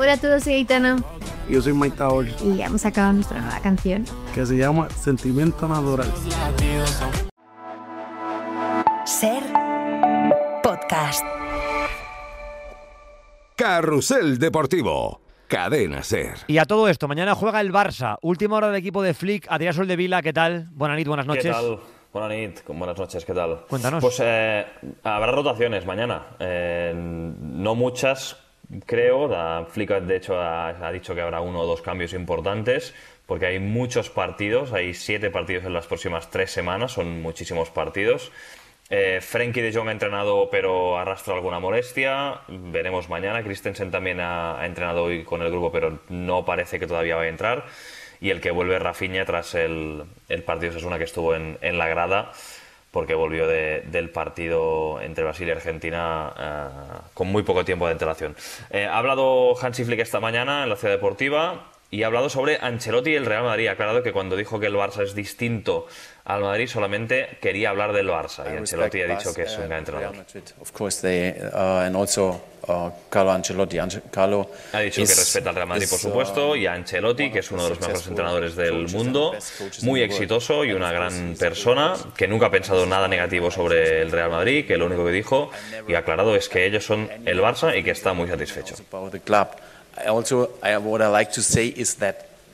Hola a todos, soy Aitana. Yo soy Mike Tower. Y hemos sacado nuestra nueva canción, que se llama Sentimiento Natural. Ser Podcast. Carrusel Deportivo. Cadena Ser. Y a todo esto, mañana juega el Barça. Última hora del equipo de Flick. Adrián Soldevila, ¿qué tal? Buenas noches. ¿Qué tal? Buenas noches, ¿qué tal? Cuéntanos. Pues habrá rotaciones mañana. No muchas, creo. Flick, de hecho, ha dicho que habrá 1 o 2 cambios importantes, porque hay muchos partidos. Hay 7 partidos en las próximas 3 semanas. Son muchísimos partidos. Frenkie de Jong ha entrenado, pero arrastra alguna molestia. Veremos mañana. Christensen también ha entrenado hoy con el grupo, pero no parece que todavía vaya a entrar. Y el que vuelve Rafinha tras el partido Osasuna, que estuvo en la grada, porque volvió del partido entre Brasil y Argentina con muy poco tiempo de antelación. Ha hablado Hansi Flick esta mañana en la Ciudad Deportiva y ha hablado sobre Ancelotti y el Real Madrid. Ha aclarado que cuando dijo que el Barça es distinto al Madrid solamente quería hablar del Barça, y Ancelotti ha dicho que es un gran entrenador. Ha dicho que respeta al Real Madrid, por supuesto, y a Ancelotti, que es uno de los mejores entrenadores del mundo, muy exitoso y una gran persona, que nunca ha pensado nada negativo sobre el Real Madrid, que lo único que dijo y ha aclarado es que ellos son el Barça y que está muy satisfecho.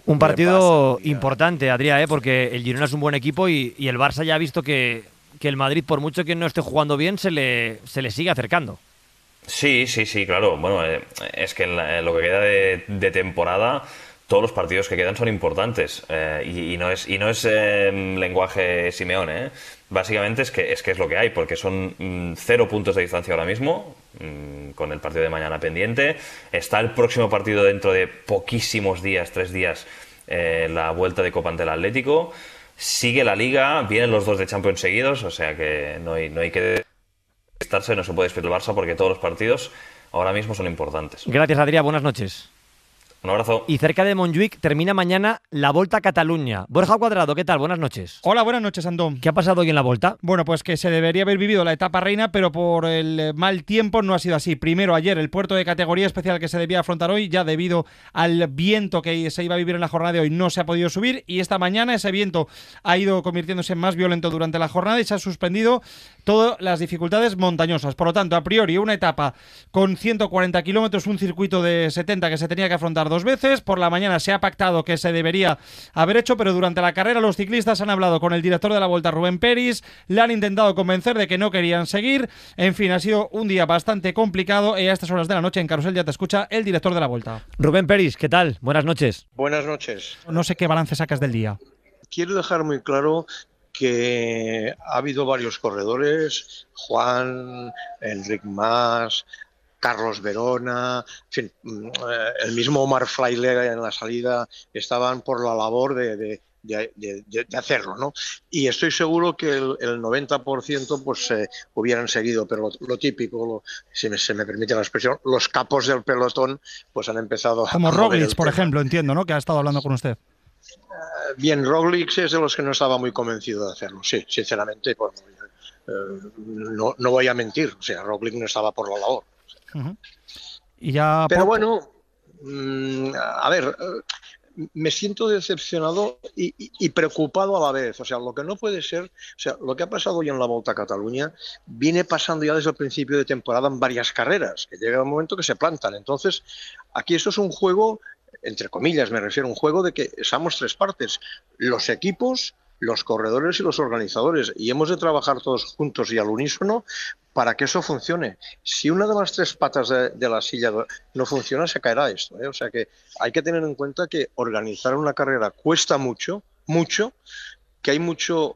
Un partido importante, Adrián, porque el Girona es un buen equipo y el Barça ya ha visto que el Madrid, por mucho que no esté jugando bien, se le sigue acercando. Sí, claro. Bueno, es que en lo que queda de temporada, todos los partidos que quedan son importantes, y no es lenguaje Simeone, ¿eh? Básicamente es que es lo que hay, porque son 0 puntos de distancia ahora mismo, con el partido de mañana pendiente. Está el próximo partido dentro de poquísimos días, 3 días, la vuelta de Copa ante el Atlético. Sigue la Liga, vienen los 2 de Champions seguidos, o sea que no hay que estarse, no se puede despedir el Barça, porque todos los partidos ahora mismo son importantes. Gracias, Adrián, buenas noches. Un abrazo. Y cerca de Montjuïc termina mañana la Volta a Cataluña. Borja Cuadrado, ¿qué tal? Buenas noches. Hola, buenas noches, Andón. ¿Qué ha pasado hoy en la Volta? Bueno, pues que se debería haber vivido la etapa reina, pero por el mal tiempo no ha sido así. Primero, ayer, el puerto de categoría especial que se debía afrontar hoy, ya debido al viento que se iba a vivir en la jornada de hoy, no se ha podido subir, y esta mañana ese viento ha ido convirtiéndose en más violento durante la jornada y se ha suspendido todas las dificultades montañosas. Por lo tanto, a priori, una etapa con 140 kilómetros, un circuito de 70 que se tenía que afrontar 2 veces. Por la mañana se ha pactado que se debería haber hecho, pero durante la carrera los ciclistas han hablado con el director de la Volta, Rubén Peris, le han intentado convencer de que no querían seguir. En fin, ha sido un día bastante complicado y a estas horas de la noche en Carrusel ya te escucha el director de la Volta. Rubén Peris, ¿qué tal? Buenas noches. Buenas noches. No sé qué balance sacas del día. Quiero dejar muy claro que ha habido varios corredores, Juan, Enric Mas, Carlos Verona, en fin, el mismo Omar Fraile en la salida, estaban por la labor de hacerlo, ¿no? Y estoy seguro que el 90% pues hubieran seguido, pero lo típico, si se me permite la expresión, los capos del pelotón pues han empezado como a Roglic, por ejemplo, entiendo, ¿no? Que ha estado hablando con usted. Bien, Roglic es de los que no estaba muy convencido de hacerlo, sí, sinceramente, pues, no voy a mentir, o sea, Roglic no estaba por la labor. Y ya pero bueno, a ver, me siento decepcionado y preocupado a la vez. O sea, lo que no puede ser, o sea, lo que ha pasado hoy en la Volta a Cataluña viene pasando ya desde el principio de temporada en varias carreras, que llega un momento que se plantan. Entonces, aquí esto es un juego, entre comillas me refiero, un juego de que somos 3 partes, los equipos, los corredores y los organizadores, y hemos de trabajar todos juntos y al unísono para que eso funcione. Si una de las 3 patas de la silla no funciona, se caerá esto, ¿eh? O sea que hay que tener en cuenta que organizar una carrera cuesta mucho, que hay mucho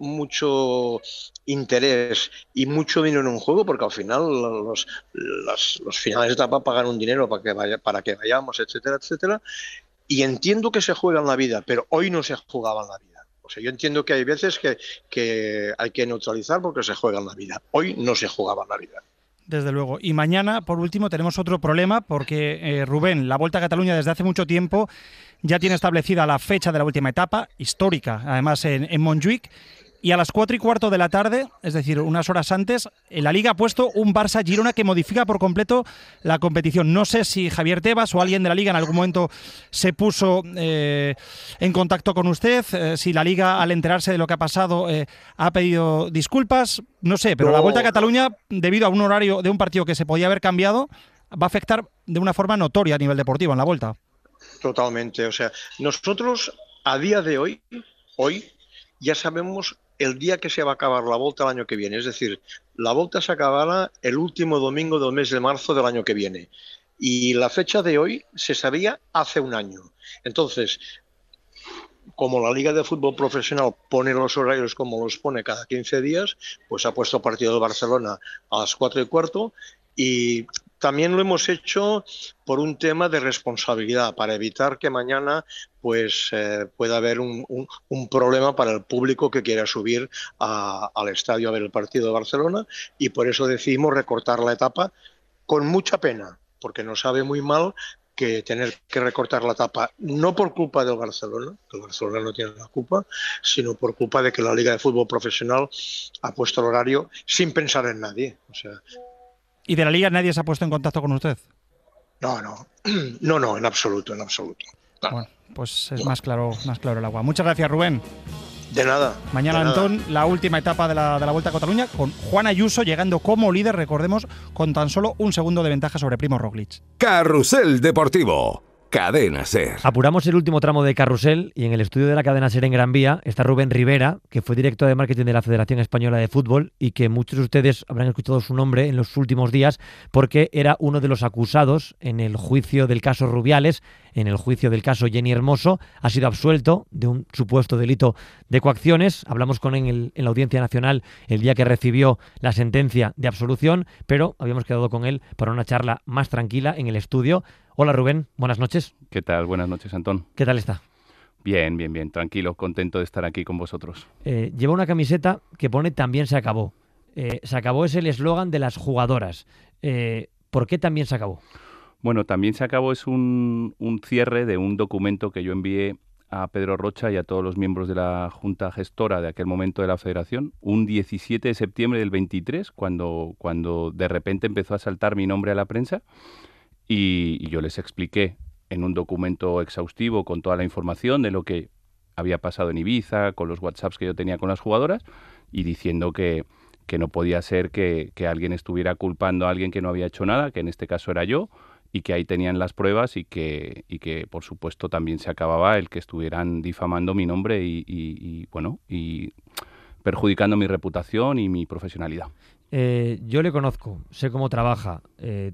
interés y mucho dinero en un juego, porque al final los finales de etapa pagan un dinero para que vayamos, etcétera, etcétera. Y entiendo que se juega en la vida, pero hoy no se jugaba en la vida. O sea, yo entiendo que hay veces que hay que neutralizar porque se juega en la vida. Hoy no se jugaba en la vida. Desde luego. Y mañana, por último, tenemos otro problema porque, Rubén, la Volta a Cataluña desde hace mucho tiempo ya tiene establecida la fecha de la última etapa, histórica, además en Montjuïc, Y a las 4:15 de la tarde, es decir, unas horas antes, la Liga ha puesto un Barça-Girona que modifica por completo la competición. No sé si Javier Tebas o alguien de la Liga en algún momento se puso en contacto con usted, si la Liga, al enterarse de lo que ha pasado, ha pedido disculpas. No sé, pero la Vuelta a Cataluña, debido a un horario de un partido que se podía haber cambiado, va a afectar de una forma notoria a nivel deportivo en la Vuelta. Totalmente. O sea, nosotros a día de hoy ya sabemos el día que se va a acabar la Volta el año que viene. Es decir, la Volta se acabará el último domingo del mes de marzo del año que viene. Y la fecha de hoy se sabía hace un año. Entonces, como la Liga de Fútbol Profesional pone los horarios como los pone cada 15 días, pues ha puesto partido del Barcelona a las 4:15 y también lo hemos hecho por un tema de responsabilidad, para evitar que mañana pues pueda haber un problema para el público que quiera subir al estadio a ver el partido de Barcelona, y por eso decidimos recortar la etapa con mucha pena, porque nos sabe muy mal que tener que recortar la etapa, no por culpa del Barcelona, que el Barcelona no tiene la culpa, sino por culpa de que la Liga de Fútbol Profesional ha puesto el horario sin pensar en nadie. O sea, ¿y de la Liga nadie se ha puesto en contacto con usted? No, en absoluto. No. Bueno, pues es más claro el agua. Muchas gracias, Rubén. De nada. Mañana, Antón, la última etapa de la Vuelta a Cataluña, con Juan Ayuso llegando como líder, recordemos, con tan solo un segundo de ventaja sobre Primo Roglic. Carrusel Deportivo. Cadena SER. Apuramos el último tramo de Carrusel y en el estudio de la Cadena SER en Gran Vía está Rubén Rivera, que fue director de marketing de la Federación Española de Fútbol y que muchos de ustedes habrán escuchado su nombre en los últimos días porque era uno de los acusados en el juicio del caso Rubiales, en el juicio del caso Jenny Hermoso. Ha sido absuelto de un supuesto delito de coacciones. Hablamos con él en la Audiencia Nacional el día que recibió la sentencia de absolución, pero habíamos quedado con él para una charla más tranquila en el estudio. Hola Rubén, buenas noches. ¿Qué tal? Buenas noches, Antón. ¿Qué tal está? Bien, tranquilo, contento de estar aquí con vosotros. Lleva una camiseta que pone "También se acabó". Se acabó es el eslogan de las jugadoras. ¿Por qué también se acabó? Bueno, también se acabó es un cierre de un documento que yo envié a Pedro Rocha y a todos los miembros de la Junta Gestora de aquel momento de la Federación, un 17 de septiembre del 23, cuando de repente empezó a saltar mi nombre a la prensa. Y yo les expliqué en un documento exhaustivo con toda la información de lo que había pasado en Ibiza, con los WhatsApps que yo tenía con las jugadoras y diciendo que no podía ser que alguien estuviera culpando a alguien que no había hecho nada, que en este caso era yo, y que ahí tenían las pruebas y que por supuesto también se acababa el que estuvieran difamando mi nombre y perjudicando mi reputación y mi profesionalidad. Yo le conozco, sé cómo trabaja,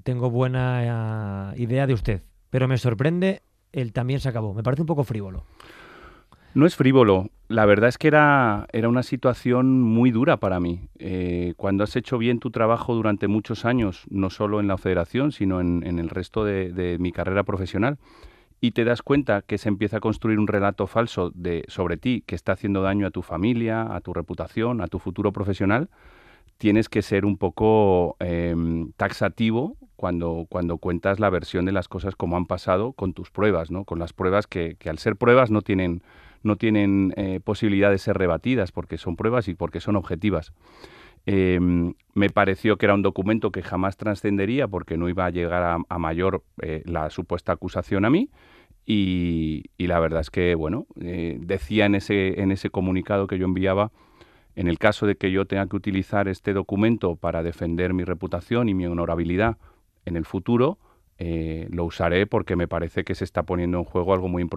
tengo buena idea de usted, pero me sorprende el "también se acabó". Me parece un poco frívolo. No es frívolo, la verdad es que era una situación muy dura para mí. Cuando has hecho bien tu trabajo durante muchos años, no solo en la Federación, sino en el resto de mi carrera profesional, y te das cuenta que se empieza a construir un relato falso sobre ti que está haciendo daño a tu familia, a tu reputación, a tu futuro profesional, tienes que ser un poco taxativo cuando cuentas la versión de las cosas como han pasado con tus pruebas, ¿no? Con las pruebas que al ser pruebas no tienen posibilidad de ser rebatidas porque son pruebas y porque son objetivas. Me pareció que era un documento que jamás trascendería porque no iba a llegar a mayor la supuesta acusación a mí y la verdad es que, bueno, decía en ese comunicado que yo enviaba: en el caso de que yo tenga que utilizar este documento para defender mi reputación y mi honorabilidad en el futuro, lo usaré porque me parece que se está poniendo en juego algo muy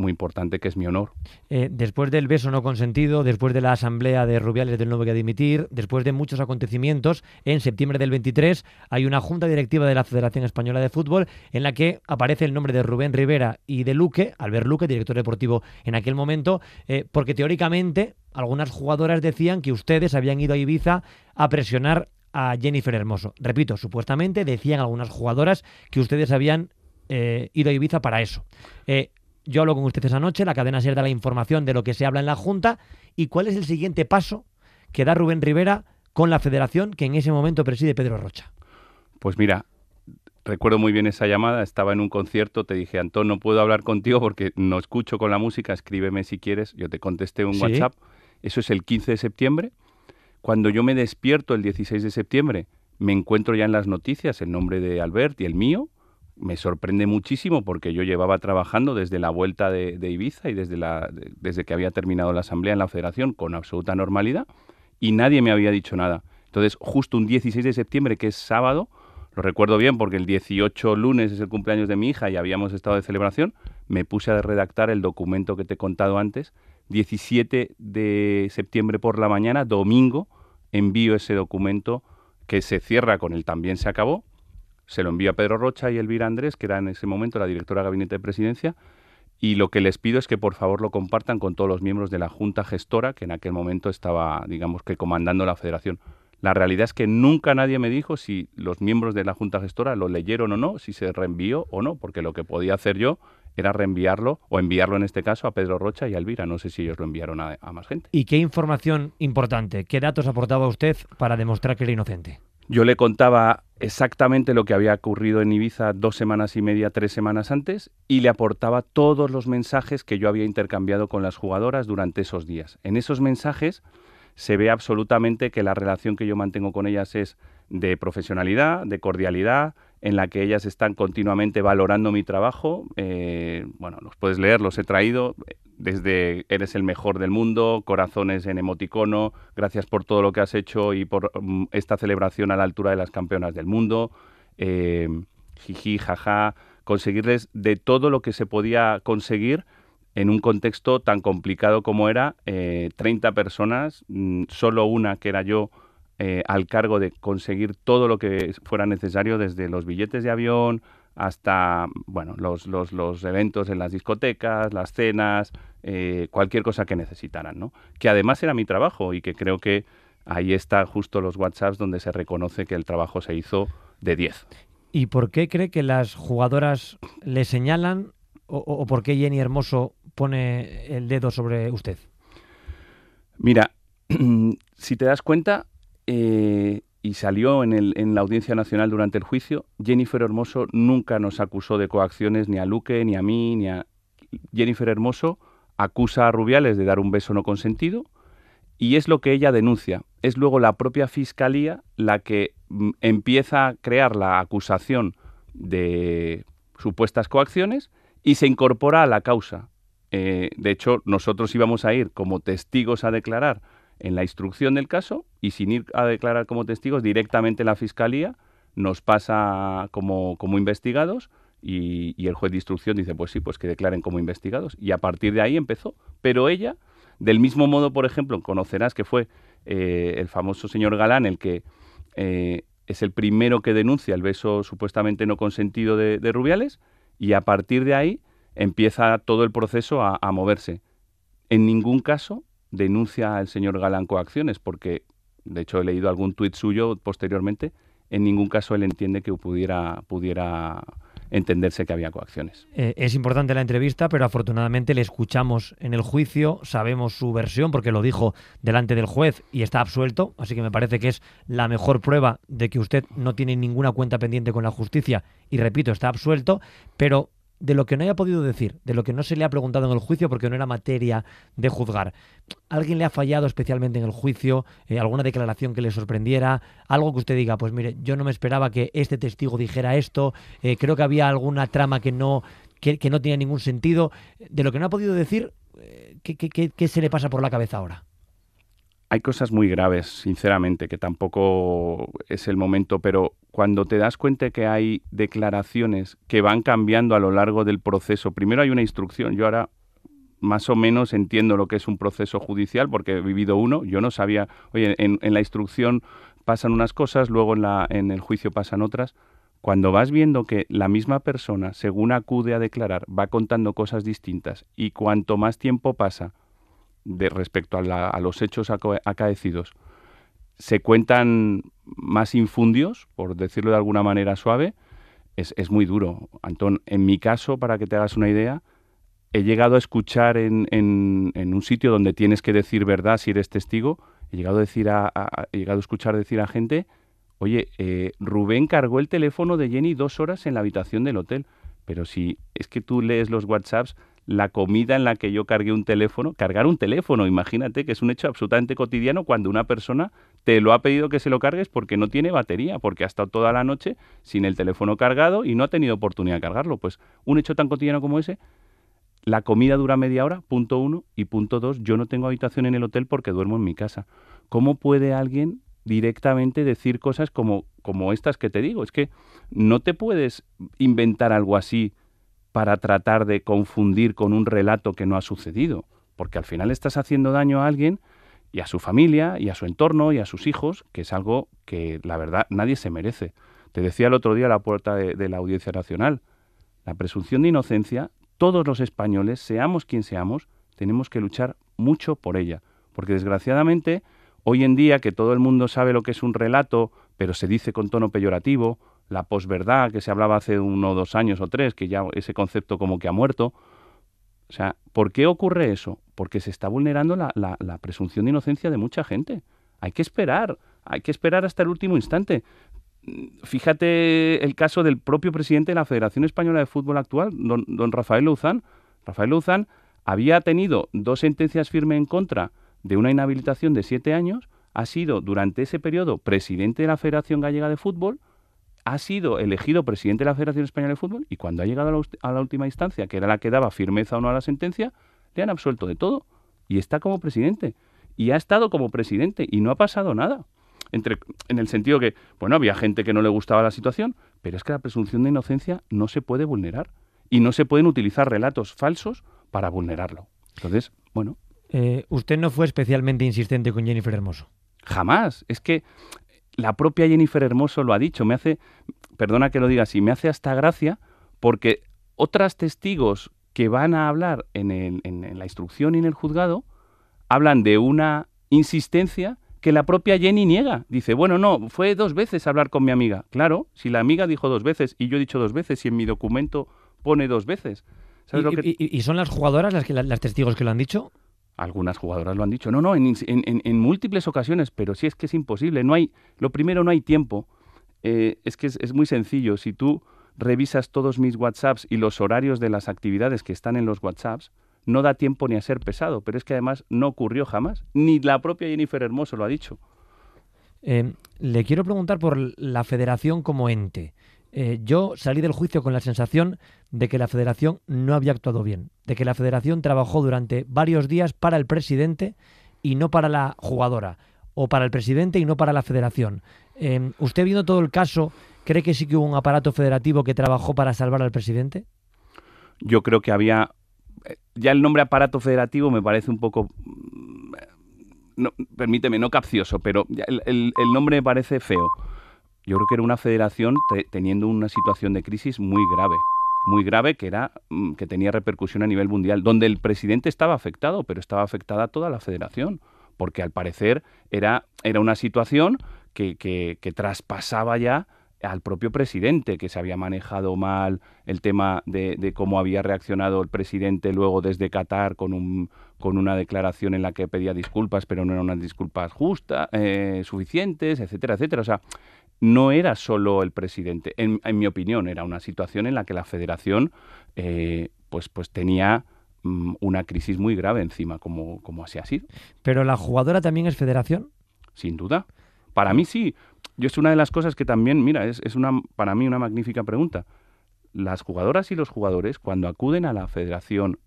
importante, que es mi honor. Después del beso no consentido, después de la asamblea de Rubiales del no voy a dimitir, después de muchos acontecimientos, en septiembre del 23 hay una junta directiva de la Federación Española de Fútbol en la que aparece el nombre de Rubén Rivera y de Luque, Albert Luque, director deportivo en aquel momento, porque teóricamente algunas jugadoras decían que ustedes habían ido a Ibiza a presionar a Jennifer Hermoso. Repito, supuestamente decían algunas jugadoras que ustedes habían ido a Ibiza para eso. Yo hablo con usted esa noche, la Cadena SER da la información de lo que se habla en la Junta. ¿Y cuál es el siguiente paso que da Rubén Rivera con la Federación que en ese momento preside Pedro Rocha? Pues mira, recuerdo muy bien esa llamada, estaba en un concierto, te dije: Antón, no puedo hablar contigo porque no escucho con la música, escríbeme si quieres. Yo te contesté un WhatsApp Eso es el 15 de septiembre. Cuando yo me despierto el 16 de septiembre, me encuentro ya en las noticias el nombre de Albert y el mío. Me sorprende muchísimo porque yo llevaba trabajando desde la vuelta de Ibiza y desde que había terminado la asamblea en la federación con absoluta normalidad y nadie me había dicho nada. Entonces, justo un 16 de septiembre, que es sábado, lo recuerdo bien porque el 18 lunes es el cumpleaños de mi hija y habíamos estado de celebración, me puse a redactar el documento que te he contado antes. 17 de septiembre por la mañana, domingo, envío ese documento que se cierra con el también se acabó. Se lo envío a Pedro Rocha y Elvira Andrés, que era en ese momento la directora de Gabinete de Presidencia, y lo que les pido es que por favor lo compartan con todos los miembros de la Junta Gestora, que en aquel momento estaba, digamos que comandando la Federación. La realidad es que nunca nadie me dijo si los miembros de la Junta Gestora lo leyeron o no, si se reenvió o no, porque lo que podía hacer yo era reenviarlo, o enviarlo en este caso a Pedro Rocha y a Elvira. No sé si ellos lo enviaron a más gente. ¿Y qué información importante, qué datos aportaba usted para demostrar que era inocente? Yo le contaba exactamente lo que había ocurrido en Ibiza 2 semanas y media, 3 semanas antes, y le aportaba todos los mensajes que yo había intercambiado con las jugadoras durante esos días. En esos mensajes se ve absolutamente que la relación que yo mantengo con ellas es de profesionalidad, de cordialidad, en la que ellas están continuamente valorando mi trabajo. Bueno, los puedes leer, los he traído, desde eres el mejor del mundo, corazones en emoticono, gracias por todo lo que has hecho y por esta celebración a la altura de las campeonas del mundo, jiji, jaja, conseguirles de todo lo que se podía conseguir en un contexto tan complicado como era 30 personas, solo una que era yo, al cargo de conseguir todo lo que fuera necesario, desde los billetes de avión hasta bueno, los eventos en las discotecas, las cenas, cualquier cosa que necesitaran, ¿no? Que además era mi trabajo y que creo que ahí está justo los WhatsApps donde se reconoce que el trabajo se hizo de 10. ¿Y por qué cree que las jugadoras le señalan o por qué Jenny Hermoso pone el dedo sobre usted? Mira, si te das cuenta, y salió en la Audiencia Nacional durante el juicio, Jennifer Hermoso nunca nos acusó de coacciones ni a Luque, ni a mí, ni a... Jennifer Hermoso acusa a Rubiales de dar un beso no consentido y es lo que ella denuncia. Es luego la propia Fiscalía la que empieza a crear la acusación de supuestas coacciones y se incorpora a la causa. De hecho, nosotros íbamos a ir como testigos a declarar en la instrucción del caso y sin ir a declarar como testigos, directamente la Fiscalía nos pasa como investigados y el juez de instrucción dice, pues sí, pues que declaren como investigados. Y a partir de ahí empezó. Pero ella, del mismo modo, por ejemplo, conocerás que fue el famoso señor Galán el que es el primero que denuncia el beso supuestamente no consentido de Rubiales y a partir de ahí empieza todo el proceso a moverse. En ningún caso denuncia al señor Galán coacciones, porque de hecho he leído algún tuit suyo posteriormente, en ningún caso él entiende que pudiera entenderse que había coacciones. Es importante la entrevista, pero afortunadamente le escuchamos en el juicio, sabemos su versión porque lo dijo delante del juez y está absuelto, así que me parece que es la mejor prueba de que usted no tiene ninguna cuenta pendiente con la justicia y repito, está absuelto, pero de lo que no haya podido decir, de lo que no se le ha preguntado en el juicio porque no era materia de juzgar. ¿Alguien le ha fallado especialmente en el juicio? ¿Alguna declaración que le sorprendiera? Algo que usted diga, pues mire, yo no me esperaba que este testigo dijera esto, creo que había alguna trama que no tenía ningún sentido. De lo que no ha podido decir, ¿qué se le pasa por la cabeza ahora? Hay cosas muy graves, sinceramente, que tampoco es el momento, pero cuando te das cuenta que hay declaraciones que van cambiando a lo largo del proceso, primero hay una instrucción, yo ahora más o menos entiendo lo que es un proceso judicial porque he vivido uno, yo no sabía, oye, en la instrucción pasan unas cosas, luego en el juicio pasan otras. Cuando vas viendo que la misma persona, según acude a declarar, va contando cosas distintas y cuanto más tiempo pasa respecto a los hechos acaecidos, se cuentan más infundios, por decirlo de alguna manera suave, es muy duro. Antón, en mi caso, para que te hagas una idea, he llegado a escuchar en un sitio donde tienes que decir verdad si eres testigo, he llegado a escuchar decir a gente, oye, Rubén cargó el teléfono de Jenny 2 horas en la habitación del hotel. Pero si es que tú lees los WhatsApps, la comida en la que yo cargué un teléfono. Cargar un teléfono, imagínate que es un hecho absolutamente cotidiano cuando una persona te lo ha pedido que se lo cargues porque no tiene batería, porque ha estado toda la noche sin el teléfono cargado y no ha tenido oportunidad de cargarlo. Pues un hecho tan cotidiano como ese, la comida dura media hora, punto 1, y punto 2, yo no tengo habitación en el hotel porque duermo en mi casa. ¿Cómo puede alguien directamente decir cosas como estas que te digo? Es que no te puedes inventar algo así para tratar de confundir con un relato que no ha sucedido, porque al final estás haciendo daño a alguien y a su familia y a su entorno y a sus hijos, que es algo que la verdad nadie se merece. Te decía el otro día a la puerta de la Audiencia Nacional, la presunción de inocencia, todos los españoles, seamos quien seamos, tenemos que luchar mucho por ella, porque desgraciadamente hoy en día que todo el mundo sabe lo que es un relato, pero se dice con tono peyorativo, la posverdad que se hablaba hace 1 o 2 años o 3, que ya ese concepto como que ha muerto. O sea, ¿por qué ocurre eso? Porque se está vulnerando la presunción de inocencia de mucha gente. Hay que esperar hasta el último instante. Fíjate el caso del propio presidente de la Federación Española de Fútbol actual, don Rafael Louzán. Rafael Louzán había tenido 2 sentencias firmes en contra de una inhabilitación de 7 años, ha sido durante ese periodo presidente de la Federación Gallega de Fútbol, ha sido elegido presidente de la Federación Española de Fútbol y cuando ha llegado a la última instancia, que era la que daba firmeza o no a la sentencia, le han absuelto de todo y está como presidente. Y ha estado como presidente y no ha pasado nada. En el sentido que, bueno, había gente que no le gustaba la situación, pero es que la presunción de inocencia no se puede vulnerar y no se pueden utilizar relatos falsos para vulnerarlo. Entonces, bueno. Usted no fue especialmente insistente con Jennifer Hermoso. Jamás. Es que la propia Jennifer Hermoso lo ha dicho. Perdona que lo diga así, me hace hasta gracia porque otras testigos que van a hablar en la instrucción y en el juzgado hablan de una insistencia que la propia Jenny niega. Dice, bueno, no, fue 2 veces hablar con mi amiga. Claro, si la amiga dijo 2 veces y yo he dicho 2 veces y en mi documento pone 2 veces. ¿Sabes lo que... ¿Y son las jugadoras las testigos que lo han dicho? Algunas jugadoras lo han dicho. No, en múltiples ocasiones, pero sí es que es imposible. Lo primero, no hay tiempo. Es que es muy sencillo. Si tú revisas todos mis WhatsApps y los horarios de las actividades que están en los WhatsApps, no da tiempo ni a ser pesado. Pero es que además no ocurrió jamás. Ni la propia Jennifer Hermoso lo ha dicho. Le quiero preguntar por la federación como ente. Yo salí del juicio con la sensación de que la federación no había actuado bien, de que la federación trabajó durante varios días para el presidente y no para la jugadora, o para el presidente y no para la federación. ¿Usted, viendo todo el caso, cree que sí que hubo un aparato federativo que trabajó para salvar al presidente? Yo creo que había... Ya el nombre aparato federativo me parece un poco... No, permíteme, no capcioso, pero el nombre me parece feo. Yo creo que era una federación teniendo una situación de crisis muy grave que tenía repercusión a nivel mundial, donde el presidente estaba afectado, pero estaba afectada toda la federación, porque al parecer era una situación que traspasaba ya al propio presidente, que se había manejado mal el tema de cómo había reaccionado el presidente luego desde Qatar con una declaración en la que pedía disculpas, pero no eran unas disculpas justas, suficientes, etcétera, etcétera. O sea, no era solo el presidente. En mi opinión, era una situación en la que la federación pues tenía una crisis muy grave encima, como así ha sido. ¿Pero la jugadora también es federación? Sin duda. Para mí sí. Yo es una de las cosas que también, mira, es para mí una magnífica pregunta. Las jugadoras y los jugadores, cuando acuden a la federación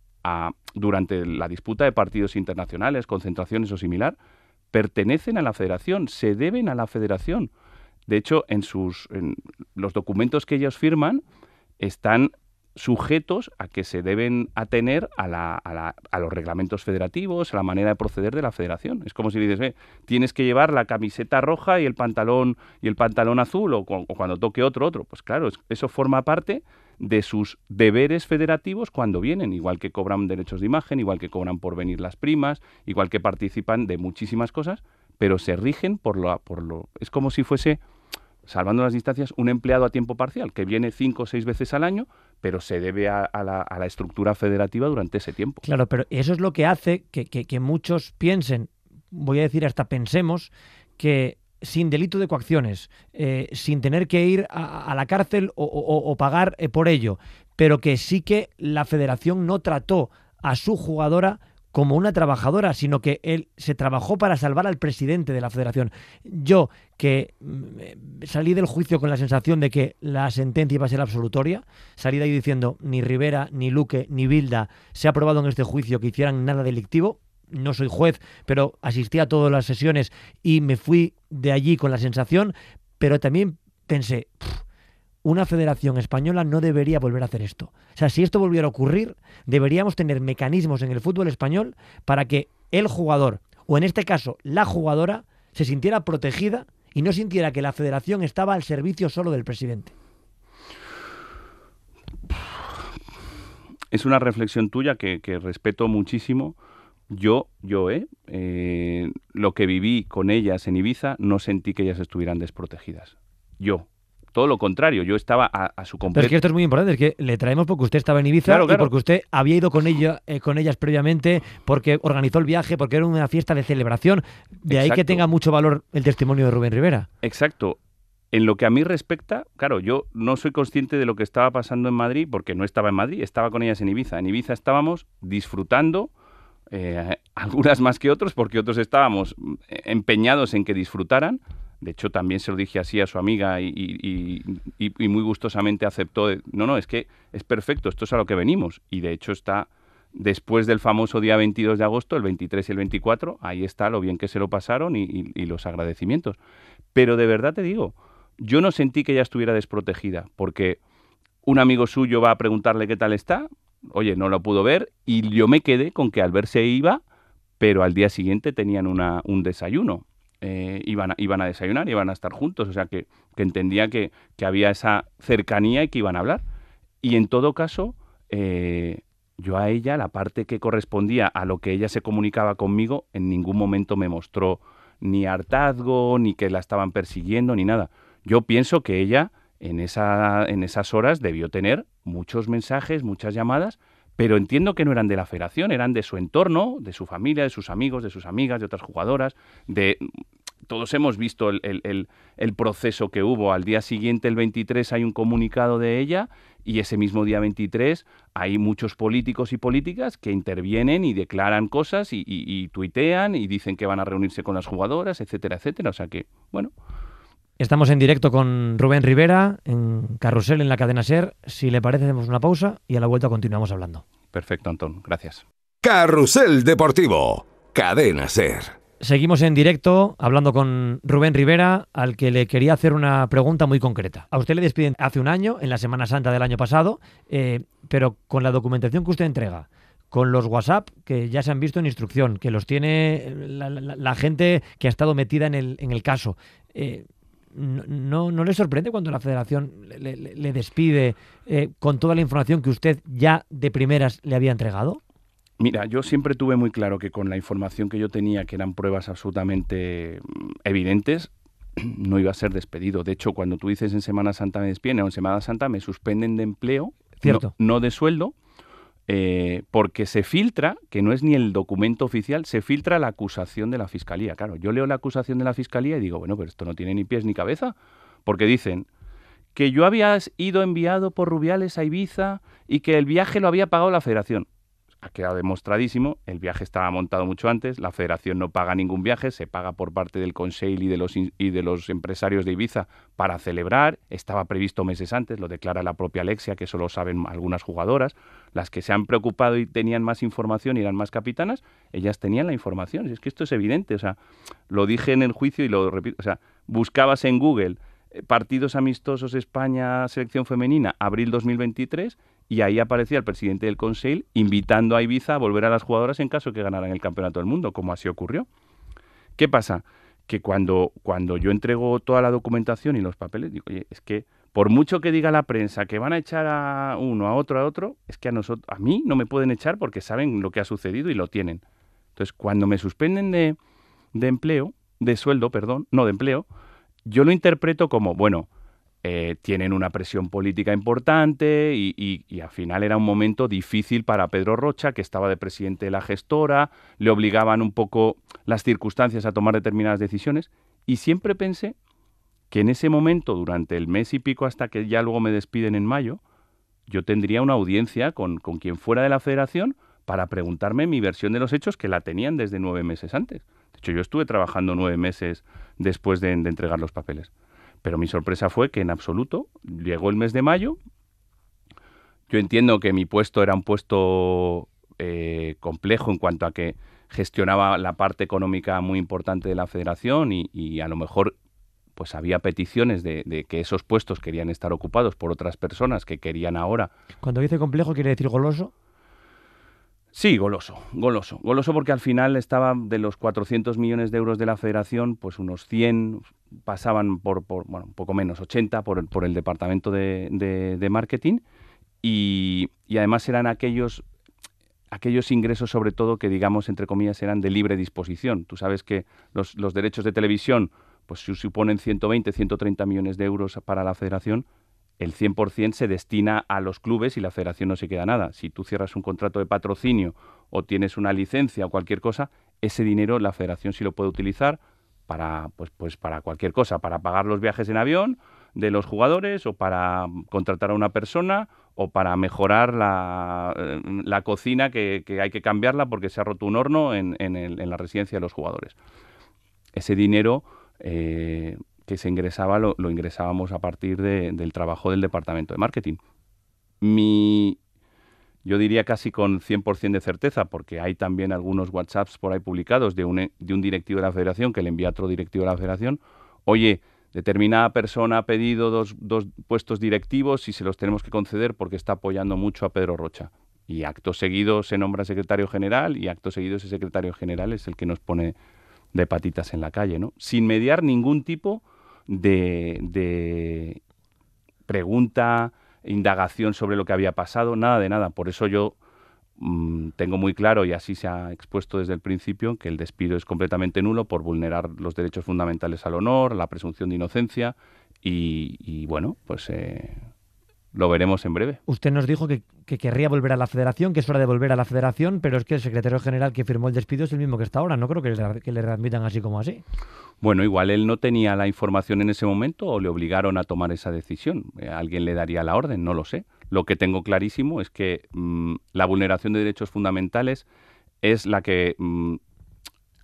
durante la disputa de partidos internacionales, concentraciones o similar, pertenecen a la federación, se deben a la federación. De hecho, en los documentos que ellos firman están sujetos a que se deben atener a los reglamentos federativos, a la manera de proceder de la federación. Es como si dices, tienes que llevar la camiseta roja y el pantalón azul, o cuando toque otro. Pues claro, eso forma parte de sus deberes federativos cuando vienen, igual que cobran derechos de imagen, igual que cobran por venir las primas, igual que participan de muchísimas cosas, pero se rigen por lo... Es como si fuese, salvando las distancias, un empleado a tiempo parcial, que viene 5 o 6 veces al año, pero se debe a la estructura federativa durante ese tiempo. Claro, pero eso es lo que hace que muchos piensen, voy a decir hasta pensemos, que sin delito de coacciones, sin tener que ir a la cárcel o pagar por ello, pero que sí que la federación no trató a su jugadora como una trabajadora, sino que él se trabajó para salvar al presidente de la federación. Yo, que salí del juicio con la sensación de que la sentencia iba a ser absolutoria, salí de ahí diciendo ni Rivera, ni Luque, ni Bilda se ha probado en este juicio que hicieran nada delictivo. No soy juez, pero asistí a todas las sesiones y me fui de allí con la sensación, pero también pensé, una federación española no debería volver a hacer esto. O sea, si esto volviera a ocurrir, deberíamos tener mecanismos en el fútbol español para que el jugador, o en este caso la jugadora, se sintiera protegida y no sintiera que la federación estaba al servicio solo del presidente. Es una reflexión tuya que respeto muchísimo. Lo que viví con ellas en Ibiza, no sentí que ellas estuvieran desprotegidas. Todo lo contrario, yo estaba a su completo. Pero es que esto es muy importante, es que le traemos porque usted estaba en Ibiza y porque usted había ido con ellas previamente, porque organizó el viaje, porque era una fiesta de celebración. De ahí que tenga mucho valor el testimonio de Rubén Rivera. Exacto. En lo que a mí respecta, claro, yo no soy consciente de lo que estaba pasando en Madrid, porque no estaba en Madrid, estaba con ellas en Ibiza. En Ibiza estábamos disfrutando, algunas más que otros, porque otros estábamos empeñados en que disfrutaran. De hecho, también se lo dije así a su amiga y muy gustosamente aceptó. No, es que es perfecto, esto es a lo que venimos. Y de hecho está, después del famoso día 22 de agosto, el 23 y el 24, ahí está lo bien que se lo pasaron y los agradecimientos. Pero de verdad te digo, yo no sentí que ella estuviera desprotegida, porque un amigo suyo va a preguntarle qué tal está, oye, no lo pudo ver, y yo me quedé con que al verse iba, pero al día siguiente tenían un desayuno. Iban a desayunar, iban a estar juntos, o sea que entendía que había esa cercanía y que iban a hablar. Y en todo caso, yo a ella, la parte que correspondía a lo que ella se comunicaba conmigo, en ningún momento me mostró ni hartazgo, ni que la estaban persiguiendo, ni nada. Yo pienso que ella en esas horas debió tener muchos mensajes, muchas llamadas, pero entiendo que no eran de la federación, eran de su entorno, de su familia, de sus amigos, de sus amigas, de otras jugadoras. Todos hemos visto el proceso que hubo. Al día siguiente, el 23, hay un comunicado de ella y ese mismo día 23 hay muchos políticos y políticas que intervienen y declaran cosas y tuitean y dicen que van a reunirse con las jugadoras, etcétera, etcétera. O sea que, bueno... Estamos en directo con Rubén Rivera, en Carrusel, en la cadena SER. Si le parece, hacemos una pausa y a la vuelta continuamos hablando. Perfecto, Antón. Gracias. Carrusel Deportivo. Cadena SER. Seguimos en directo hablando con Rubén Rivera, al que le quería hacer una pregunta muy concreta. A usted le despiden hace un año, en la Semana Santa del año pasado, pero con la documentación que usted entrega, con los WhatsApp que ya se han visto en instrucción, que los tiene la gente que ha estado metida en el caso... ¿No le sorprende cuando la federación le despide con toda la información que usted ya de primeras le había entregado? Mira, yo siempre tuve muy claro que con la información que yo tenía, que eran pruebas absolutamente evidentes, no iba a ser despedido. De hecho, cuando tú dices en Semana Santa me despiden, o en Semana Santa me suspenden de empleo, no de sueldo, porque se filtra, que no es ni el documento oficial, se filtra la acusación de la Fiscalía. Claro, yo leo la acusación de la Fiscalía y digo, bueno, pero esto no tiene ni pies ni cabeza, porque dicen que yo había ido enviado por Rubiales a Ibiza y que el viaje lo había pagado la Federación. Ha quedado demostradísimo, el viaje estaba montado mucho antes, la Federación no paga ningún viaje, se paga por parte del Consell y de los empresarios de Ibiza para celebrar, estaba previsto meses antes, lo declara la propia Alexia, que eso lo saben algunas jugadoras, las que se han preocupado y tenían más información y eran más capitanas, ellas tenían la información, es que esto es evidente, o sea, lo dije en el juicio y lo repito, o sea, buscabas en Google partidos amistosos España, selección femenina, abril 2023, y ahí aparecía el presidente del Consell invitando a Ibiza a volver a las jugadoras en caso de que ganaran el Campeonato del Mundo, como así ocurrió. ¿Qué pasa? Que cuando yo entrego toda la documentación y los papeles, digo, oye, es que por mucho que diga la prensa que van a echar a uno, a otro, es que a mí no me pueden echar porque saben lo que ha sucedido y lo tienen. Entonces, cuando me suspenden de empleo, de sueldo, perdón, no de empleo, yo lo interpreto como, bueno, tienen una presión política importante y al final era un momento difícil para Pedro Rocha, que estaba de presidente de la gestora, le obligaban un poco las circunstancias a tomar determinadas decisiones y siempre pensé que en ese momento, durante el mes y pico hasta que ya luego me despiden en mayo, yo tendría una audiencia con quien fuera de la federación para preguntarme mi versión de los hechos, que la tenían desde 9 meses antes. De hecho, yo estuve trabajando 9 meses después de entregar los papeles. Pero mi sorpresa fue que en absoluto llegó el mes de mayo. Yo entiendo que mi puesto era un puesto complejo en cuanto a que gestionaba la parte económica muy importante de la federación y a lo mejor pues había peticiones de que esos puestos querían estar ocupados por otras personas que querían ahora. Cuando dice complejo, ¿quiere decir goloso? Sí, goloso porque al final estaba de los 400 millones de euros de la federación, pues unos 100 pasaban bueno, un poco menos, 80 por el departamento de marketing y además eran aquellos ingresos sobre todo que digamos entre comillas eran de libre disposición. Tú sabes que los derechos de televisión pues suponen 120, 130 millones de euros para la federación. El 100% se destina a los clubes y la federación no se queda nada. Si tú cierras un contrato de patrocinio o tienes una licencia o cualquier cosa, ese dinero la federación sí lo puede utilizar para cualquier cosa, para pagar los viajes en avión de los jugadores o para contratar a una persona o para mejorar la cocina que hay que cambiarla porque se ha roto un horno en la residencia de los jugadores. Ese dinero que se ingresaba lo ingresábamos a partir del trabajo del departamento de marketing. Yo diría casi con 100% de certeza, porque hay también algunos WhatsApps por ahí publicados de un directivo de la federación que le envía a otro directivo de la federación, oye, determinada persona ha pedido dos puestos directivos y se los tenemos que conceder porque está apoyando mucho a Pedro Rocha. Y acto seguido se nombra secretario general y acto seguido ese secretario general es el que nos pone de patitas en la calle, ¿no? Sin mediar ningún tipo de pregunta, indagación sobre lo que había pasado, nada de nada. Por eso yo tengo muy claro, y así se ha expuesto desde el principio, que el despido es completamente nulo por vulnerar los derechos fundamentales al honor, la presunción de inocencia y bueno, pues lo veremos en breve. Usted nos dijo que querría volver a la federación, que es hora de volver a la federación, pero es que el secretario general que firmó el despido es el mismo que está ahora. No creo que le readmitan así como así. Bueno, igual él no tenía la información en ese momento o le obligaron a tomar esa decisión. Alguien le daría la orden, no lo sé. Lo que tengo clarísimo es que la vulneración de derechos fundamentales es la que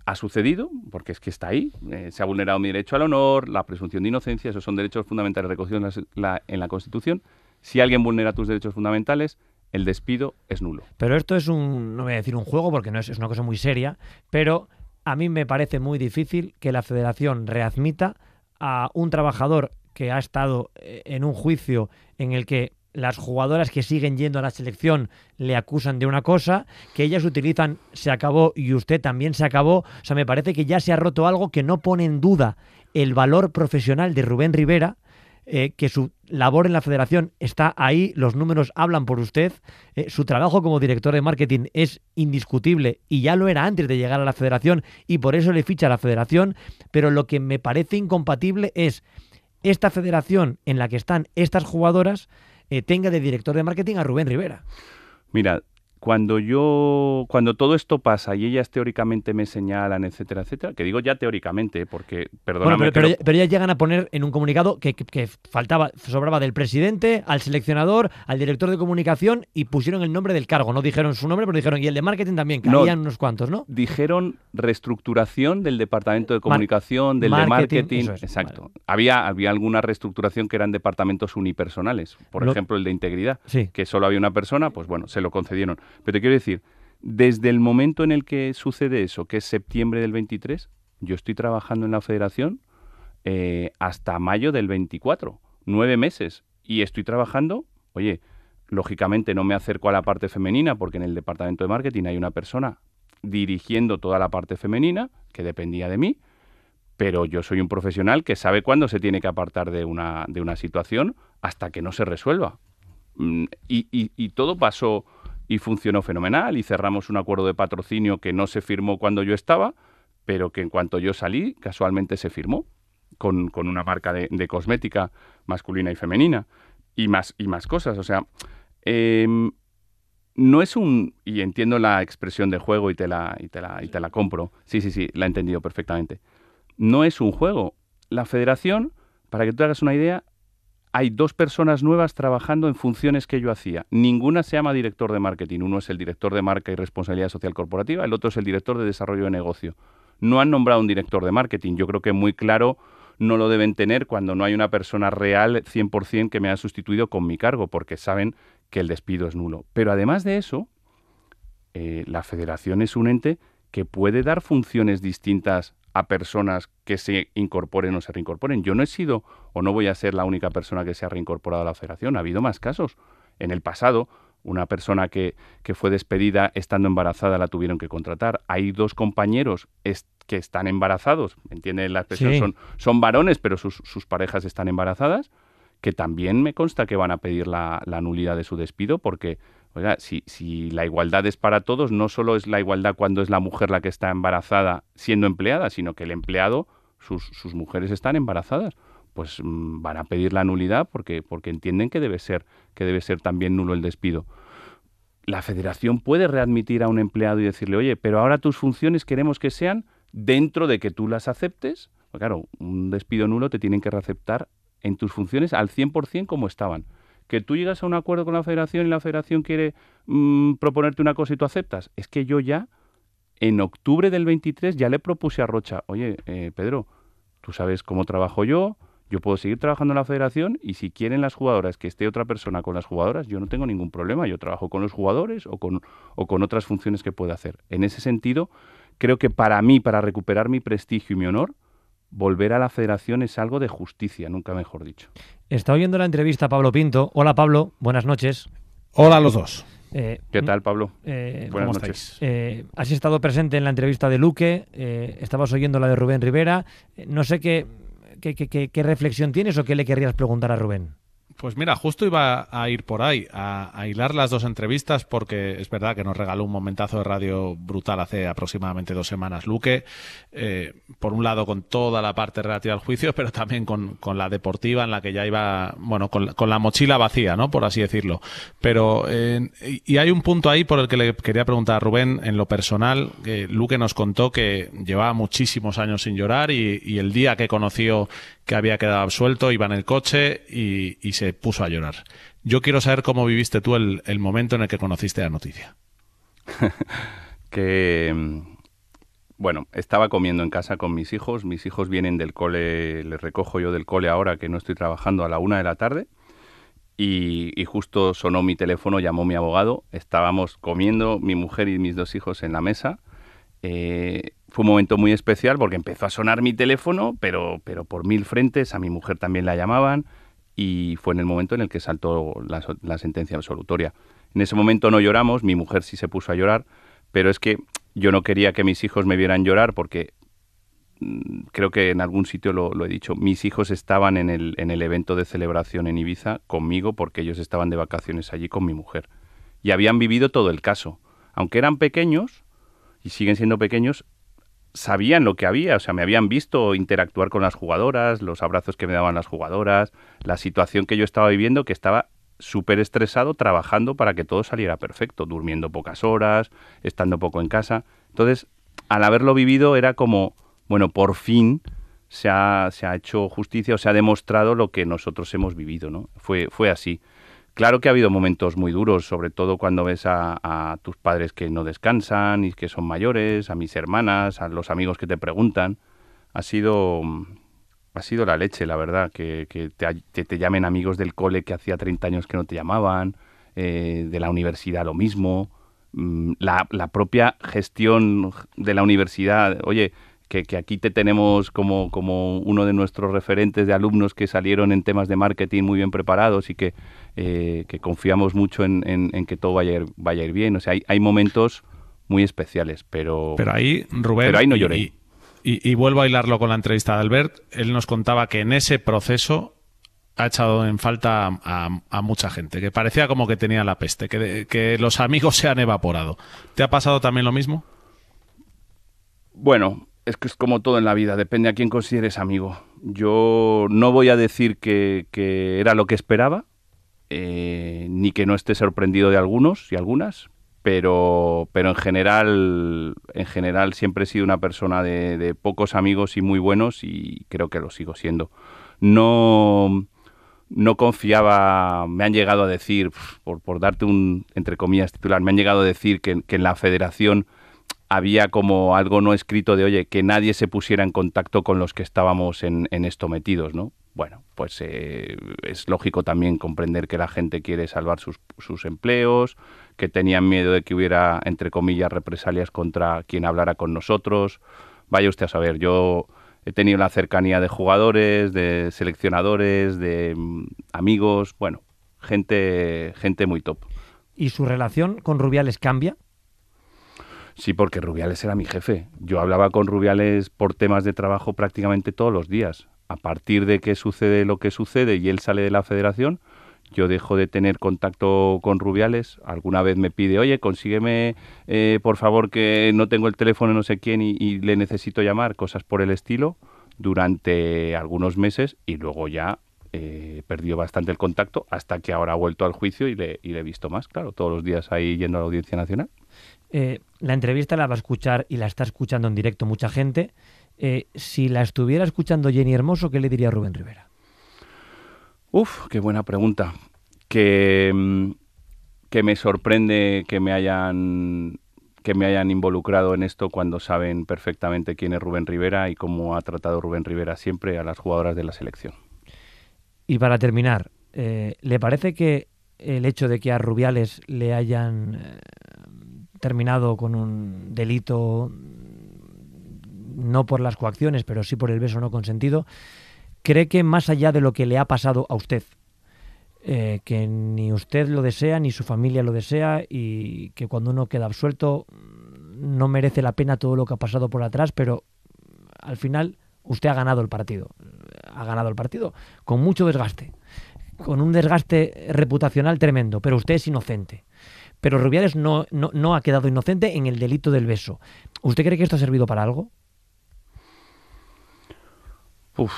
ha sucedido, porque es que está ahí. Se ha vulnerado mi derecho al honor, la presunción de inocencia, esos son derechos fundamentales recogidos en la Constitución. Si alguien vulnera tus derechos fundamentales, el despido es nulo. Pero esto es no voy a decir un juego porque es una cosa muy seria, pero a mí me parece muy difícil que la federación readmita a un trabajador que ha estado en un juicio en el que las jugadoras que siguen yendo a la selección le acusan de una cosa, que ellas utilizan se acabó y usted también se acabó. O sea, me parece que ya se ha roto algo que no pone en duda el valor profesional de Rubén Rivera, que su labor en la federación está ahí, los números hablan por usted, su trabajo como director de marketing es indiscutible y ya lo era antes de llegar a la federación y por eso le ficha a la federación, pero lo que me parece incompatible es esta federación en la que están estas jugadoras tenga de director de marketing a Rubén Rivera. Mira, cuando todo esto pasa y ellas teóricamente me señalan, etcétera, etcétera, que digo ya teóricamente, porque, perdóname... Bueno, pero ellas llegan a poner en un comunicado que sobraba del presidente, al seleccionador, al director de comunicación y pusieron el nombre del cargo. No dijeron su nombre, pero dijeron, y el de marketing también, caían unos cuantos, ¿no? Dijeron reestructuración del departamento de comunicación, del de marketing. Eso es, exacto. Vale. Había alguna reestructuración que eran departamentos unipersonales. Por ejemplo, el de integridad, sí, que solo había una persona, pues bueno, se lo concedieron. Pero te quiero decir, desde el momento en el que sucede eso, que es septiembre del 23, yo estoy trabajando en la federación hasta mayo del 24, 9 meses. Y estoy trabajando, oye, lógicamente no me acerco a la parte femenina porque en el departamento de marketing hay una persona dirigiendo toda la parte femenina que dependía de mí, pero yo soy un profesional que sabe cuándo se tiene que apartar de una situación hasta que no se resuelva. Y todo pasó y funcionó fenomenal y cerramos un acuerdo de patrocinio que no se firmó cuando yo estaba, pero que en cuanto yo salí, casualmente se firmó con una marca de cosmética masculina y femenina y más cosas. O sea, no es y entiendo la expresión de juego y te la compro. Sí, la he entendido perfectamente. No es un juego. La federación, para que tú hagas una idea, hay 2 personas nuevas trabajando en funciones que yo hacía. Ninguna se llama director de marketing. Uno es el director de marca y responsabilidad social corporativa, el otro es el director de desarrollo de negocio. No han nombrado un director de marketing. Yo creo que muy claro no lo deben tener cuando no hay una persona real 100% que me ha sustituido con mi cargo, porque saben que el despido es nulo. Pero además de eso, la federación es un ente que puede dar funciones distintas a personas que se incorporen o se reincorporen. Yo no he sido o no voy a ser la única persona que se ha reincorporado a la federación. Ha habido más casos. En el pasado, una persona que fue despedida estando embarazada la tuvieron que contratar. Hay 2 compañeros que están embarazados, ¿entienden la expresión? Sí. Son varones, pero sus parejas están embarazadas, que también me consta que van a pedir la nulidad de su despido, porque, oiga, si la igualdad es para todos, no solo es la igualdad cuando es la mujer la que está embarazada siendo empleada, sino que el empleado, sus mujeres están embarazadas. Pues van a pedir la nulidad porque entienden que debe ser también nulo el despido. La federación puede readmitir a un empleado y decirle, oye, pero ahora tus funciones queremos que sean dentro de que tú las aceptes. Pues claro, un despido nulo te tienen que reaceptar en tus funciones al 100% como estaban. Que tú llegas a un acuerdo con la federación y la federación quiere proponerte una cosa y tú aceptas. Es que yo ya, en octubre del 23, ya le propuse a Rocha, oye, Pedro, tú sabes cómo trabajo yo puedo seguir trabajando en la federación y si quieren las jugadoras que esté otra persona con las jugadoras, yo no tengo ningún problema. Yo trabajo con los jugadores o con otras funciones que pueda hacer. En ese sentido, creo que para mí, para recuperar mi prestigio y mi honor, volver a la federación es algo de justicia, nunca mejor dicho. Está oyendo la entrevista a Pablo Pinto. Hola, Pablo. Buenas noches. Hola a los dos. ¿Qué tal, Pablo? Buenas noches. Has estado presente en la entrevista de Luque, estabas oyendo la de Rubén Rivera. No sé qué reflexión tienes o qué le querrías preguntar a Rubén. Pues mira, justo iba a ir por ahí, a hilar las 2 entrevistas, porque es verdad que nos regaló un momentazo de radio brutal hace aproximadamente 2 semanas Luque, por un lado con toda la parte relativa al juicio, pero también con la deportiva en la que ya iba, bueno, con la mochila vacía, ¿no? Por así decirlo. Pero, y hay un punto ahí por el que le quería preguntar a Rubén, en lo personal, que Luque nos contó que llevaba muchísimos años sin llorar y el día que conoció que había quedado absuelto, iba en el coche y se puso a llorar. Yo quiero saber cómo viviste tú el momento en el que conociste la noticia. Bueno, estaba comiendo en casa con mis hijos vienen del cole, les recojo yo del cole ahora que no estoy trabajando a la 1 de la tarde y justo sonó mi teléfono, llamó mi abogado, estábamos comiendo mi mujer y mis 2 hijos en la mesa. Fue un momento muy especial porque empezó a sonar mi teléfono, pero por 1000 frentes, a mi mujer también la llamaban y fue en el momento en el que saltó la sentencia absolutoria. En ese momento no lloramos, mi mujer sí se puso a llorar, pero es que yo no quería que mis hijos me vieran llorar porque creo que en algún sitio lo he dicho, mis hijos estaban en el evento de celebración en Ibiza conmigo porque ellos estaban de vacaciones allí con mi mujer y habían vivido todo el caso. Aunque eran pequeños y siguen siendo pequeños, sabían lo que había, o sea, me habían visto interactuar con las jugadoras, los abrazos que me daban las jugadoras, la situación que yo estaba viviendo, que estaba súper estresado trabajando para que todo saliera perfecto, durmiendo pocas horas, estando poco en casa. Entonces, al haberlo vivido era como, bueno, por fin se ha hecho justicia o se ha demostrado lo que nosotros hemos vivido, ¿no? Fue así. Claro que ha habido momentos muy duros, sobre todo cuando ves a tus padres que no descansan y que son mayores, a mis hermanas, a los amigos que te preguntan. Ha sido la leche, la verdad, que te llamen amigos del cole que hacía 30 años que no te llamaban, de la universidad lo mismo, la propia gestión de la universidad, oye, que aquí te tenemos como uno de nuestros referentes de alumnos que salieron en temas de marketing muy bien preparados y que confiamos mucho en que todo vaya a ir bien. O sea, hay momentos muy especiales, pero ahí, Rubén, pero ahí no lloré. Y vuelvo a hilarlo con la entrevista de Albert. Él nos contaba que en ese proceso ha echado en falta a mucha gente, que parecía como que tenía la peste, que los amigos se han evaporado. ¿Te ha pasado también lo mismo? Bueno, es que es como todo en la vida, depende a quién consideres amigo. Yo no voy a decir que era lo que esperaba, ni que no esté sorprendido de algunos y algunas, pero en general siempre he sido una persona de pocos amigos y muy buenos y creo que lo sigo siendo. No no confiaba, me han llegado a decir, por darte un, entre comillas, titular, me han llegado a decir que en la federación había como algo no escrito de, oye, que nadie se pusiera en contacto con los que estábamos en esto metidos, ¿no? Bueno, pues es lógico también comprender que la gente quiere salvar sus empleos, que tenían miedo de que hubiera, entre comillas, represalias contra quien hablara con nosotros. Vaya usted a saber, yo he tenido la cercanía de jugadores, de seleccionadores, de amigos, bueno, gente muy top. ¿Y su relación con Rubiales cambia? Sí, porque Rubiales era mi jefe. Yo hablaba con Rubiales por temas de trabajo prácticamente todos los días. A partir de que sucede lo que sucede y él sale de la federación, yo dejo de tener contacto con Rubiales. Alguna vez me pide, oye, consígueme, por favor, que no tengo el teléfono de no sé quién y le necesito llamar, cosas por el estilo, durante algunos meses, y luego ya perdió bastante el contacto hasta que ahora ha vuelto al juicio y le he visto más, claro, todos los días ahí yendo a la Audiencia Nacional. La entrevista la va a escuchar y la está escuchando en directo mucha gente. Si la estuviera escuchando Jenny Hermoso, ¿qué le diría a Rubén Rivera? Uf, qué buena pregunta. Que me sorprende que me hayan involucrado en esto cuando saben perfectamente quién es Rubén Rivera y cómo ha tratado Rubén Rivera siempre a las jugadoras de la selección. Y para terminar, ¿le parece que el hecho de que a Rubiales le hayan terminado con un delito, no por las coacciones, pero sí por el beso no consentido, cree que más allá de lo que le ha pasado a usted, que ni usted lo desea, ni su familia lo desea, y que cuando uno queda absuelto no merece la pena todo lo que ha pasado por atrás, pero al final usted ha ganado el partido. Ha ganado el partido con mucho desgaste, con un desgaste reputacional tremendo, pero usted es inocente. Pero Rubiales no ha quedado inocente en el delito del beso. ¿Usted cree que esto ha servido para algo? Uf.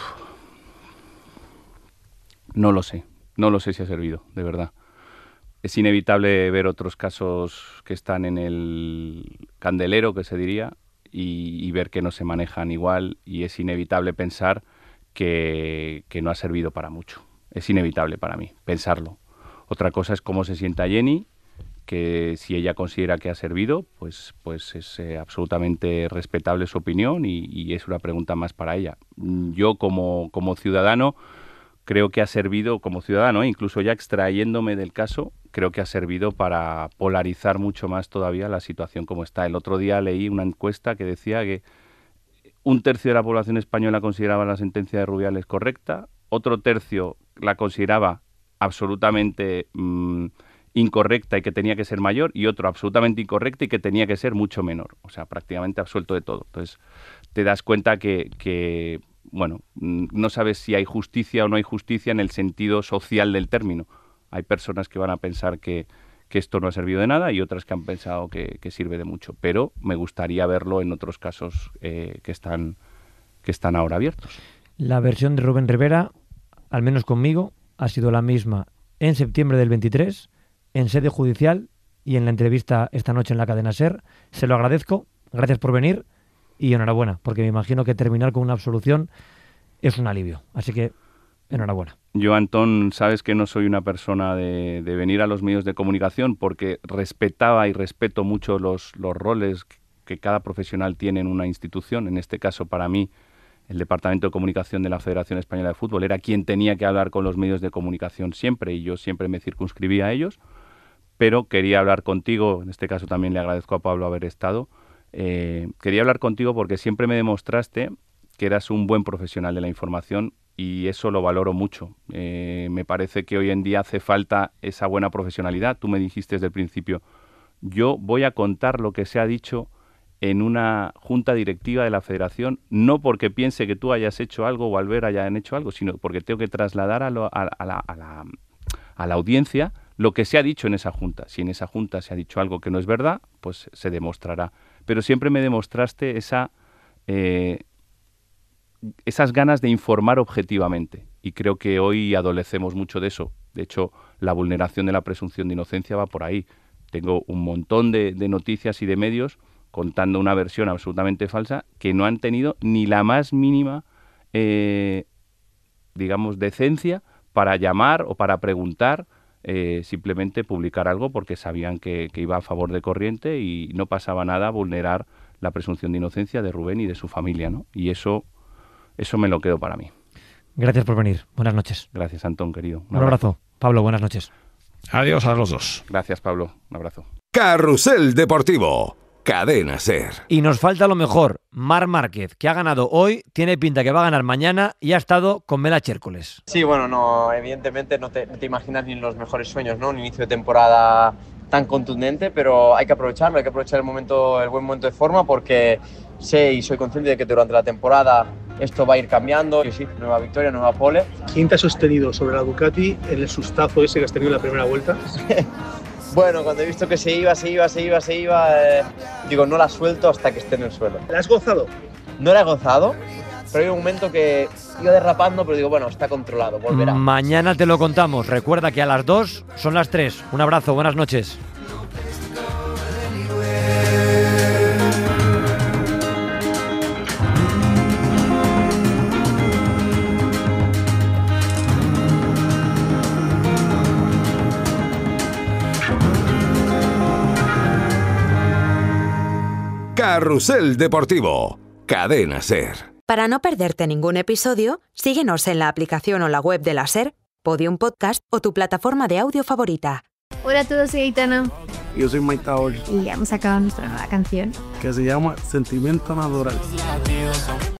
No lo sé si ha servido, de verdad. Es inevitable ver otros casos que están en el candelero, que se diría, y ver que no se manejan igual, y es inevitable pensar que no ha servido para mucho. Es inevitable para mí pensarlo. Otra cosa es cómo se sienta Jenny, que si ella considera que ha servido, pues es absolutamente respetable su opinión y es una pregunta más para ella. Yo como ciudadano creo que ha servido, como ciudadano, incluso ya extrayéndome del caso, creo que ha servido para polarizar mucho más todavía la situación como está. El otro día leí una encuesta que decía que 1/3 de la población española consideraba la sentencia de Rubiales correcta, otro tercio la consideraba absolutamente incorrecta y que tenía que ser mayor, y otro absolutamente incorrecta y que tenía que ser mucho menor. O sea, prácticamente absuelto de todo. Entonces, te das cuenta que bueno, no sabes si hay justicia o no hay justicia en el sentido social del término. Hay personas que van a pensar que esto no ha servido de nada y otras que han pensado que sirve de mucho. Pero me gustaría verlo en otros casos que están ahora abiertos. La versión de Rubén Rivera, al menos conmigo, ha sido la misma en septiembre del 23, en sede judicial y en la entrevista esta noche en la cadena SER. Se lo agradezco, gracias por venir y enhorabuena, porque me imagino que terminar con una absolución es un alivio. Así que enhorabuena. Yo, Antón, sabes que no soy una persona de venir a los medios de comunicación porque respetaba y respeto mucho los roles que cada profesional tiene en una institución. En este caso, para mí, el Departamento de Comunicación de la Federación Española de Fútbol era quien tenía que hablar con los medios de comunicación siempre y yo siempre me circunscribía a ellos, pero quería hablar contigo, en este caso también le agradezco a Pablo haber estado, quería hablar contigo porque siempre me demostraste que eras un buen profesional de la información y eso lo valoro mucho. Me parece que hoy en día hace falta esa buena profesionalidad. Tú me dijiste desde el principio, yo voy a contar lo que se ha dicho en una junta directiva de la federación, no porque piense que tú hayas hecho algo o Albert hayan hecho algo, sino porque tengo que trasladar a la audiencia lo que se ha dicho en esa junta. Si en esa junta se ha dicho algo que no es verdad, pues se demostrará. Pero siempre me demostraste esas ganas de informar objetivamente y creo que hoy adolecemos mucho de eso. De hecho, la vulneración de la presunción de inocencia va por ahí. Tengo un montón de noticias y de medios contando una versión absolutamente falsa que no han tenido ni la más mínima, digamos, decencia para llamar o para preguntar, simplemente publicar algo porque sabían que iba a favor de corriente y no pasaba nada a vulnerar la presunción de inocencia de Rubén y de su familia, ¿no? Y eso me lo quedo para mí. Gracias por venir. Buenas noches. Gracias, Antón, querido. Un abrazo. Pablo, buenas noches. Adiós a los dos. Gracias, Pablo. Un abrazo. Carrusel Deportivo. Cadena SER. Y nos falta lo mejor. Marc Márquez, que ha ganado hoy, tiene pinta que va a ganar mañana y ha estado con Mela Chércoles. Sí, bueno, no, evidentemente no te imaginas ni los mejores sueños, ¿no? Un inicio de temporada tan contundente, pero hay que aprovecharlo, hay que aprovechar el buen momento de forma porque sé y soy consciente de que durante la temporada esto va a ir cambiando. Y sí, nueva victoria, nueva pole. ¿Quién te ha sostenido sobre la Ducati en el sustazo ese que has tenido en la primera vuelta? Bueno, cuando he visto que se iba, digo, no la suelto hasta que esté en el suelo. ¿La has gozado? No la he gozado, pero hay un momento que iba derrapando, pero digo, bueno, está controlado, volverá. Mañana te lo contamos. Recuerda que a las 2 son las 3. Un abrazo, buenas noches. Carrusel Deportivo. Cadena SER. Para no perderte ningún episodio, síguenos en la aplicación o la web de la SER, Podium Podcast o tu plataforma de audio favorita. Hola a todos, soy Aitana. Yo soy Mike Tower, Y hemos sacado nuestra nueva canción. que se llama Sentimiento Natural.